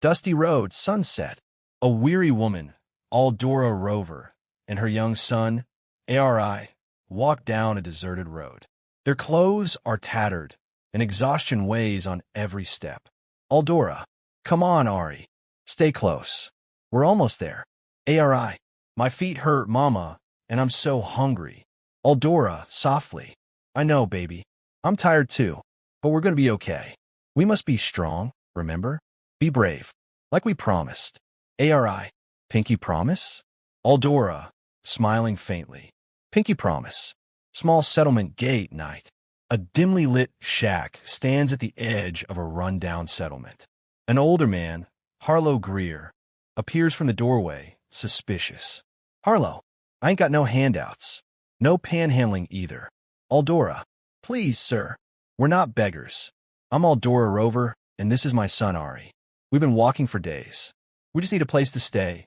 Dusty road, sunset. A weary woman, Aldora Rover, and her young son, Ari, walk down a deserted road. Their clothes are tattered, and exhaustion weighs on every step. Aldora, come on, Ari. Stay close. We're almost there. Ari, my feet hurt, Mama, and I'm so hungry. Aldora, softly. I know, baby. I'm tired too, but we're going to be okay. We must be strong, remember? Be brave, like we promised. Ari, pinky promise? Aldora, smiling faintly. Pinky promise. Small settlement gate night. A dimly lit shack stands at the edge of a rundown settlement. An older man, Harlow Greer, appears from the doorway, suspicious. Harlow, I ain't got no handouts. No panhandling either. Aldora, please, sir. We're not beggars. I'm Aldora Rover, and this is my son, Ari. We've been walking for days. We just need a place to stay,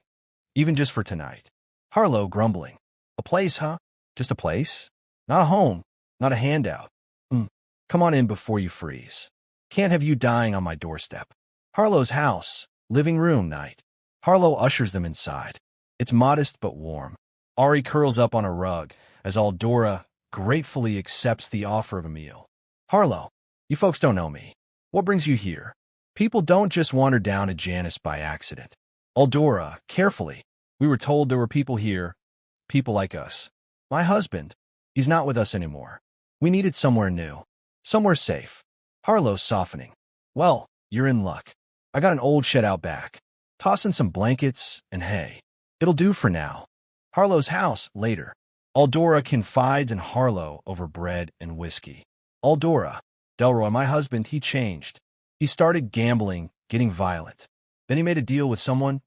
even just for tonight. Harlow grumbling. A place, huh? Just a place? Not a home, not a handout. Come on in before you freeze. Can't have you dying on my doorstep. Harlow's house, living room night. Harlow ushers them inside. It's modest but warm. Ari curls up on a rug as Aldora gratefully accepts the offer of a meal. Harlow, you folks don't know me. What brings you here? People don't just wander down to Janice by accident. Aldora, carefully. We were told there were people here, people like us. My husband, he's not with us anymore. We needed somewhere new, somewhere safe. Harlow softening. Well, you're in luck. I got an old shed out back. Toss in some blankets and hay. It'll do for now. Harlow's house, later. Aldora confides in Harlow over bread and whiskey. Aldora, Delroy, my husband, he changed. He started gambling, getting violent. Then he made a deal with someone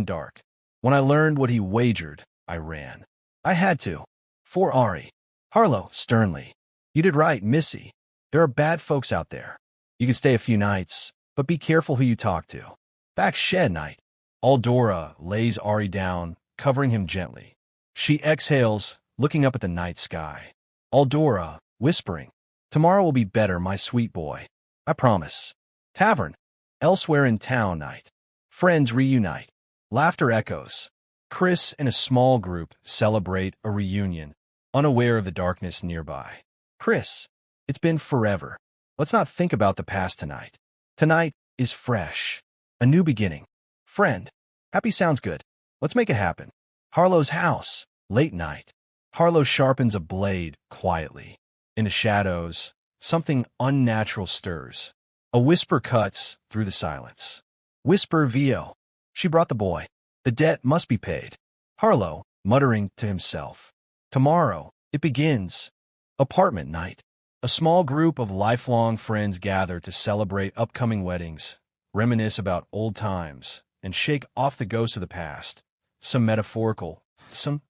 dark. When I learned what he wagered, I ran. I had to. For Ari. Harlow, sternly. You did right, Missy. There are bad folks out there. You can stay a few nights, but be careful who you talk to. Back shed night. Aldora lays Ari down, covering him gently. She exhales, looking up at the night sky. Aldora, whispering. Tomorrow will be better, my sweet boy. I promise. Tavern. Elsewhere in town night. Friends reunite. Laughter echoes. Chris and a small group celebrate a reunion, unaware of the darkness nearby. Chris, it's been forever. Let's not think about the past tonight. Tonight is fresh. A new beginning. Friend. Happy sounds good. Let's make it happen. Harlow's house. Late night. Harlow sharpens a blade quietly. In the shadows, something unnatural stirs. A whisper cuts through the silence. Whisper Vio. She brought the boy. The debt must be paid. Harlow, muttering to himself. Tomorrow, it begins. Apartment night. A small group of lifelong friends gather to celebrate upcoming weddings, reminisce about old times, and shake off the ghosts of the past. Some metaphorical, some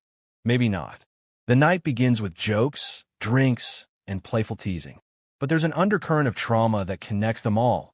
maybe not. The night begins with jokes, drinks, and playful teasing. But there's an undercurrent of trauma that connects them all,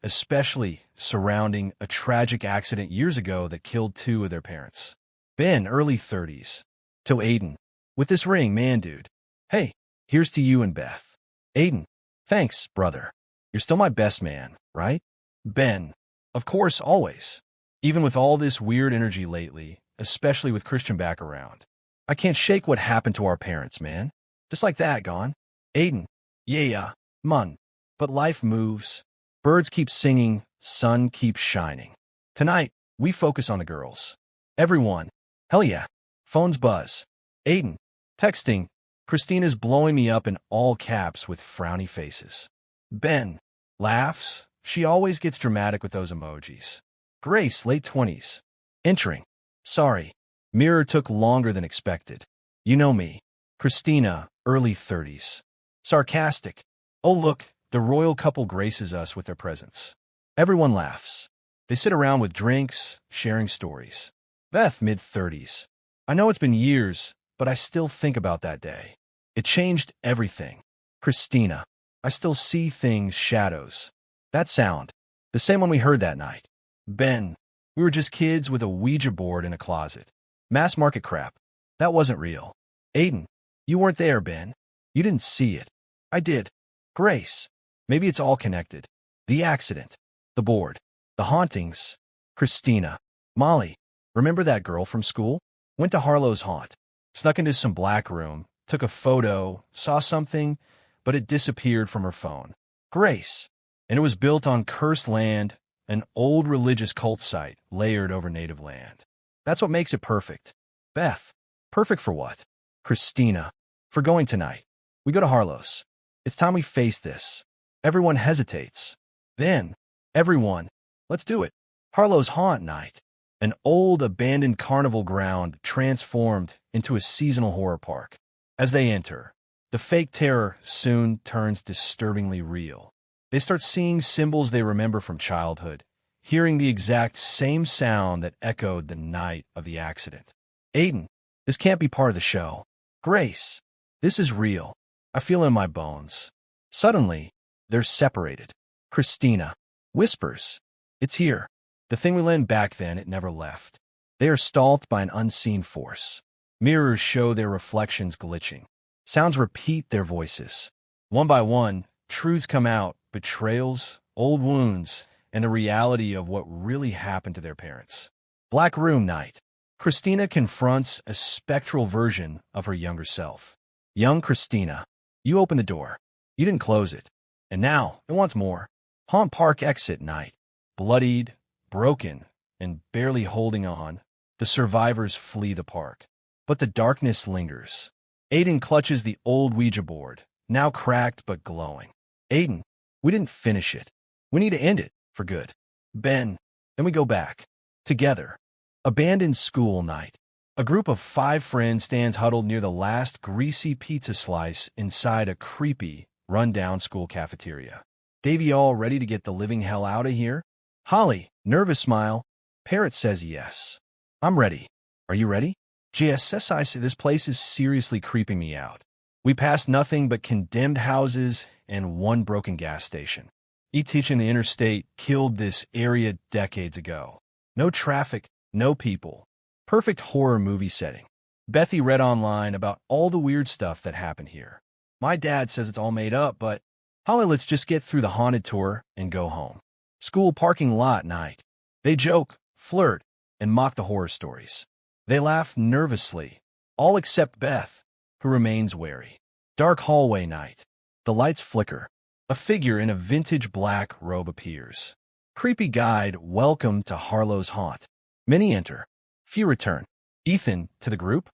especially surrounding a tragic accident years ago that killed two of their parents. Ben, early 30s. To Aiden. With this ring, man, dude. Hey, here's to you and Beth. Aiden. Thanks, brother. You're still my best man, right? Ben. Of course, always. Even with all this weird energy lately, especially with Christian back around. I can't shake what happened to our parents, man. Just like that, gone. Aiden. Yeah, mun. But life moves. Birds keep singing, sun keeps shining. Tonight, we focus on the girls. Everyone. Hell yeah. Phones buzz. Aiden. Texting. Christina's blowing me up in all caps with frowny faces. Ben. Laughs. She always gets dramatic with those emojis. Grace, late 20s. Entering. Sorry. Mirror took longer than expected. You know me. Christina, early 30s. Sarcastic. Oh look, the royal couple graces us with their presence. Everyone laughs. They sit around with drinks, sharing stories. Beth, mid-30s. I know it's been years, but I still think about that day. It changed everything. Christina. I still see things, shadows. That sound. The same one we heard that night. Ben. We were just kids with a Ouija board in a closet. Mass market crap. That wasn't real. Aiden. You weren't there, Ben. You didn't see it. I did. Grace. Maybe it's all connected. The accident. The board. The hauntings. Christina. Molly. Remember that girl from school? Went to Harlow's haunt. Snuck into some black room. Took a photo. Saw something, but it disappeared from her phone. Grace. And it was built on cursed land, an old religious cult site layered over native land. That's what makes it perfect. Beth. Perfect for what? Christina. For going tonight. We go to Harlow's. It's time we face this. Everyone hesitates. Then, everyone, let's do it. Harlow's haunt night. An old abandoned carnival ground transformed into a seasonal horror park. As they enter, the fake terror soon turns disturbingly real. They start seeing symbols they remember from childhood, hearing the exact same sound that echoed the night of the accident. Aiden, this can't be part of the show. Grace, this is real. I feel it in my bones. Suddenly, they're separated. Christina whispers, it's here. The thing we learned back then, it never left. They are stalked by an unseen force. Mirrors show their reflections glitching. Sounds repeat their voices. One by one, truths come out, betrayals, old wounds, and the reality of what really happened to their parents. Black room night. Christina confronts a spectral version of her younger self. Young Christina, you opened the door. You didn't close it. And now, it wants more. Haunt Park exit night. Bloodied, broken, and barely holding on, the survivors flee the park. But the darkness lingers. Aiden clutches the old Ouija board, now cracked but glowing. Aiden, we didn't finish it. We need to end it, for good. Ben, then we go back. Together. Abandoned school night. A group of 5 friends stands huddled near the last greasy pizza slice inside a creepy, run-down school cafeteria. Davey all ready to get the living hell out of here? Holly, nervous smile. Parrot says yes. I'm ready. Are you ready? GSS, I say this place is seriously creeping me out. We passed nothing but condemned houses and one broken gas station. Teaching the interstate killed this area decades ago. No traffic, no people. Perfect horror movie setting. Bethy read online about all the weird stuff that happened here. My dad says it's all made up, but Holly, let's just get through the haunted tour and go home. School parking lot night. They joke, flirt, and mock the horror stories. They laugh nervously, all except Beth, who remains wary. Dark hallway night. The lights flicker. A figure in a vintage black robe appears. Creepy guide, welcome to Harlow's haunt. Many enter. Few return. Ethan, to the group?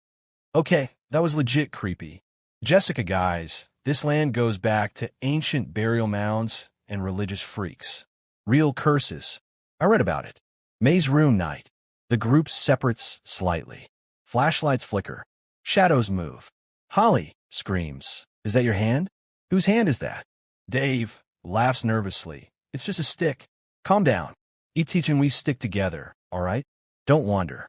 Okay, that was legit creepy. Jessica, guys, this land goes back to ancient burial mounds and religious freaks. Real curses. I read about it. Maze room night. The group separates slightly. Flashlights flicker. Shadows move. Holly screams. Is that your hand? Whose hand is that? Dave laughs nervously. It's just a stick. Calm down. Teach and we stick together, all right? Don't wander.